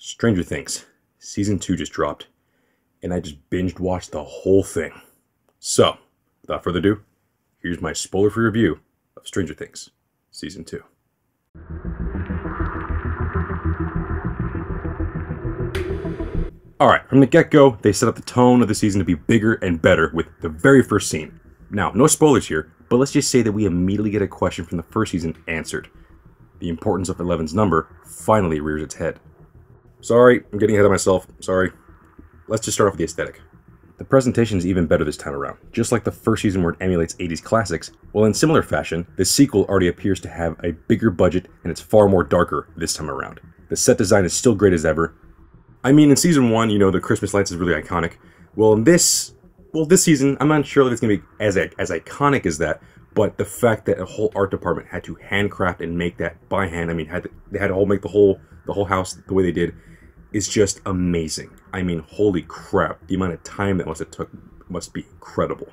Stranger Things, Season 2 just dropped, and I just binged watched the whole thing. So, without further ado, here's my spoiler-free review of Stranger Things, Season 2. Alright, from the get-go, they set up the tone of the season to be bigger and better with the very first scene. Now, no spoilers here, but let's just say that we immediately get a question from the first season answered. The importance of 11's number finally rears its head. Sorry, I'm getting ahead of myself. Sorry. Let's just start off with the aesthetic. The presentation is even better this time around. Just like the first season where it emulates 80s classics, well, in similar fashion, the sequel already appears to have a bigger budget and it's far more darker this time around. The set design is still great as ever. I mean, in Season 1, you know, the Christmas lights is really iconic. Well, in this season, I'm not sure that it's going to be as iconic as that, but the fact that a whole art department had to handcraft and make that by hand, I mean, they had to make the whole house the way they did, is just amazing. I mean, holy crap, the amount of time that it took must be incredible.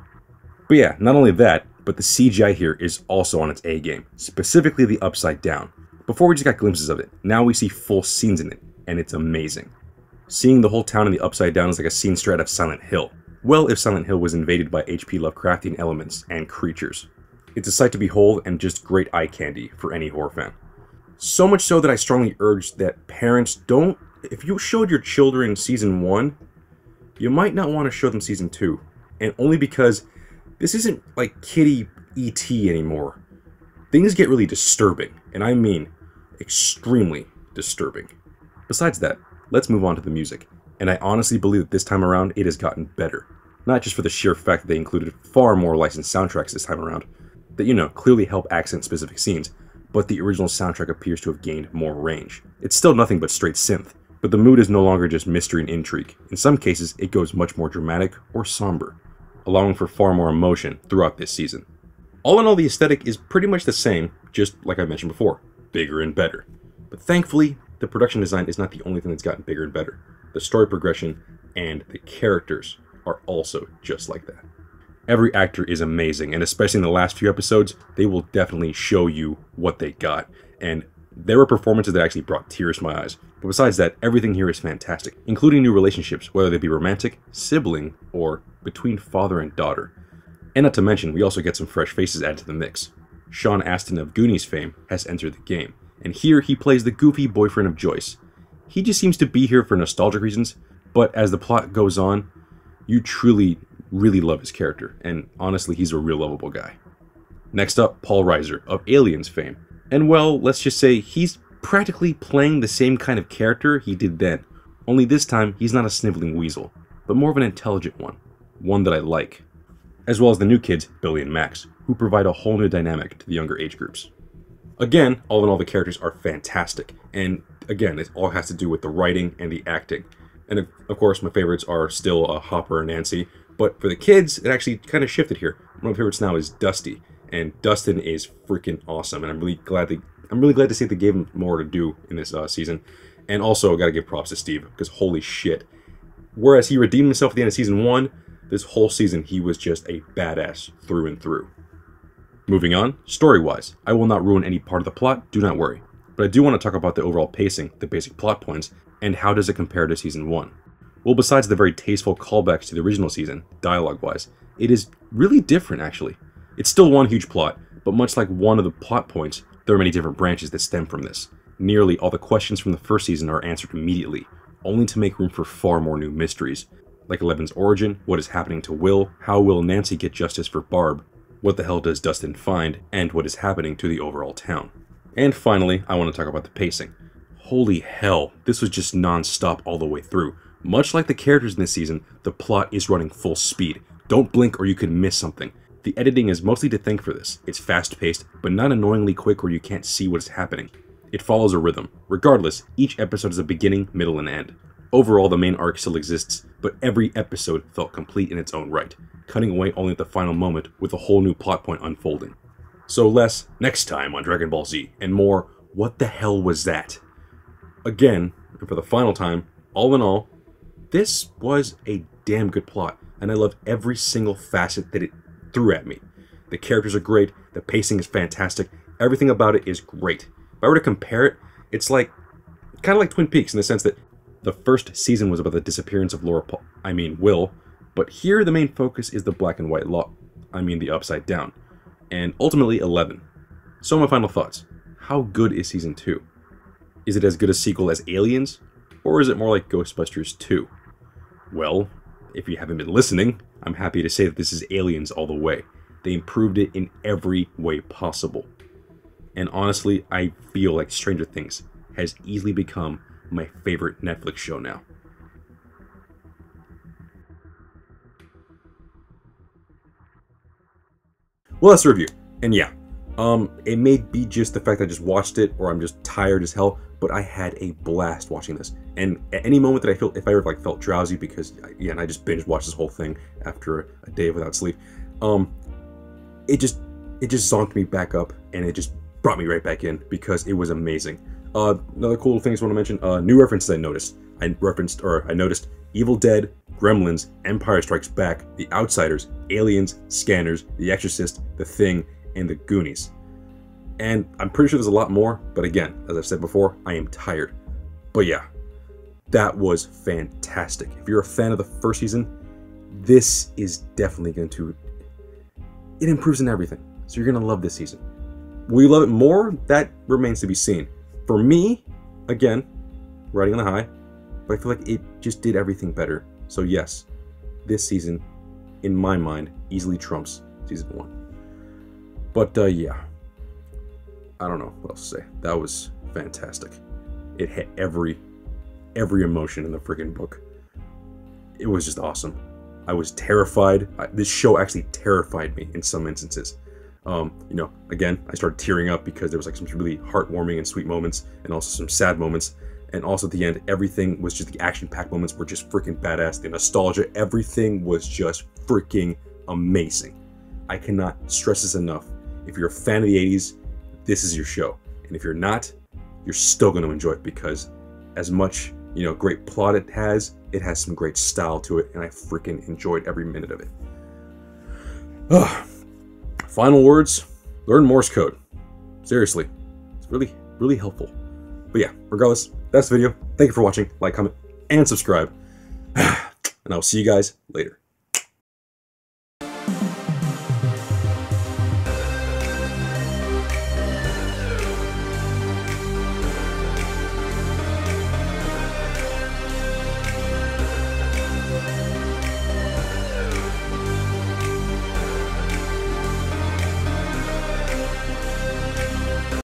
But yeah, not only that, but the CGI here is also on its A game, specifically the Upside Down. Before we just got glimpses of it, now we see full scenes in it, and it's amazing. Seeing the whole town in the Upside Down is like a scene straight out of Silent Hill. Well, if Silent Hill was invaded by H.P. Lovecraftian elements and creatures. It's a sight to behold and just great eye candy for any horror fan. So much so that I strongly urge that parents don't. If you showed your children Season 1, you might not want to show them Season 2. And only because this isn't like kiddie E.T. anymore. Things get really disturbing, and I mean extremely disturbing. Besides that, let's move on to the music. And I honestly believe that this time around it has gotten better. Not just for the sheer fact that they included far more licensed soundtracks this time around, that, you know, clearly help accent specific scenes, but the original soundtrack appears to have gained more range. It's still nothing but straight synth, but the mood is no longer just mystery and intrigue. In some cases, it goes much more dramatic or somber, allowing for far more emotion throughout this season. All in all, the aesthetic is pretty much the same, just like I mentioned before, bigger and better. But thankfully, the production design is not the only thing that's gotten bigger and better. The story progression and the characters are also just like that. Every actor is amazing, and especially in the last few episodes, they will definitely show you what they got. And there were performances that actually brought tears to my eyes. But besides that, everything here is fantastic, including new relationships, whether they be romantic, sibling, or between father and daughter. And not to mention, we also get some fresh faces added to the mix. Sean Astin of Goonies fame has entered the game, and here he plays the goofy boyfriend of Joyce. He just seems to be here for nostalgic reasons, but as the plot goes on, you truly, really love his character, and honestly, he's a real lovable guy. Next up, Paul Reiser of Aliens fame. And well, let's just say he's practically playing the same kind of character he did then, only this time he's not a sniveling weasel, but more of an intelligent one that I like. As well as the new kids, Billy and Max, who provide a whole new dynamic to the younger age groups. Again, all in all, the characters are fantastic, and again, it all has to do with the writing and the acting. And of course, my favorites are still Hopper and Nancy, but for the kids, it actually kind of shifted here. One of my favorites now is Dusty, and Dustin is freaking awesome, and I'm really glad to see they gave him more to do in this season. And also, I gotta give props to Steve, because holy shit. Whereas he redeemed himself at the end of Season 1, this whole season he was just a badass through and through. Moving on, story-wise, I will not ruin any part of the plot, do not worry. But I do want to talk about the overall pacing, the basic plot points, and how does it compare to Season 1. Well, besides the very tasteful callbacks to the original season, dialogue-wise, it is really different, actually. It's still one huge plot, but much like one of the plot points, there are many different branches that stem from this. Nearly all the questions from the first season are answered immediately, only to make room for far more new mysteries, like 11's origin, what is happening to Will, how will Nancy get justice for Barb, what the hell does Dustin find, and what is happening to the overall town. And finally, I want to talk about the pacing. Holy hell, this was just non-stop all the way through. Much like the characters in this season, the plot is running full speed. Don't blink or you could miss something. The editing is mostly to thank for this. It's fast-paced, but not annoyingly quick where you can't see what's happening. It follows a rhythm. Regardless, each episode is a beginning, middle, and end. Overall, the main arc still exists, but every episode felt complete in its own right, cutting away only at the final moment with a whole new plot point unfolding. So less next time on Dragon Ball Z, and more what the hell was that? Again, and for the final time, all in all, this was a damn good plot, and I loved every single facet that it threw at me. The characters are great, the pacing is fantastic, everything about it is great. If I were to compare it, it's like kind of like Twin Peaks in the sense that The first season was about the disappearance of Will, but here the main focus is the black and white the upside down, and ultimately 11. So my final thoughts. How good is season 2? Is it as good a sequel as Aliens, or is it more like Ghostbusters 2? Well, if you haven't been listening, I'm happy to say that this is Aliens all the way. They improved it in every way possible. And honestly, I feel like Stranger Things has easily become my favorite Netflix show now. Well, that's the review. And yeah, it may be just the fact that I just watched it, or I'm just tired as hell, but I had a blast watching this. And at any moment that if I ever felt drowsy, because again, I just binge watched this whole thing after a day without sleep, it just zonked me back up, and it just brought me right back in because it was amazing. Another cool thing I want to mention, new references I noticed. I noticed Evil Dead, Gremlins, Empire Strikes Back, The Outsiders, Aliens, Scanners, The Exorcist, The Thing, and The Goonies. And I'm pretty sure there's a lot more, but again, as I've said before, I am tired. But yeah, that was fantastic. If you're a fan of the first season, this is definitely going to... It improves in everything, so you're going to love this season. Will you love it more? That remains to be seen. For me, again, riding on the high, but I feel like it just did everything better. So yes, this season, in my mind, easily trumps season 1. But yeah, I don't know what else to say. That was fantastic. It hit every emotion in the freaking book. It was just awesome. I was terrified. This show actually terrified me in some instances. Again, I started tearing up because there was some really heartwarming and sweet moments, and also some sad moments. And also at the end, everything was just, the action-packed moments were just freaking badass. The nostalgia, everything was just freaking amazing. I cannot stress this enough. If you're a fan of the 80s, this is your show. And if you're not, you're still going to enjoy it, because as much, great plot it has some great style to it, and I freaking enjoyed every minute of it. Final words, learn Morse code. Seriously, it's really, really helpful. But yeah, regardless, that's the video. Thank you for watching. Like, comment, and subscribe. And I'll see you guys later.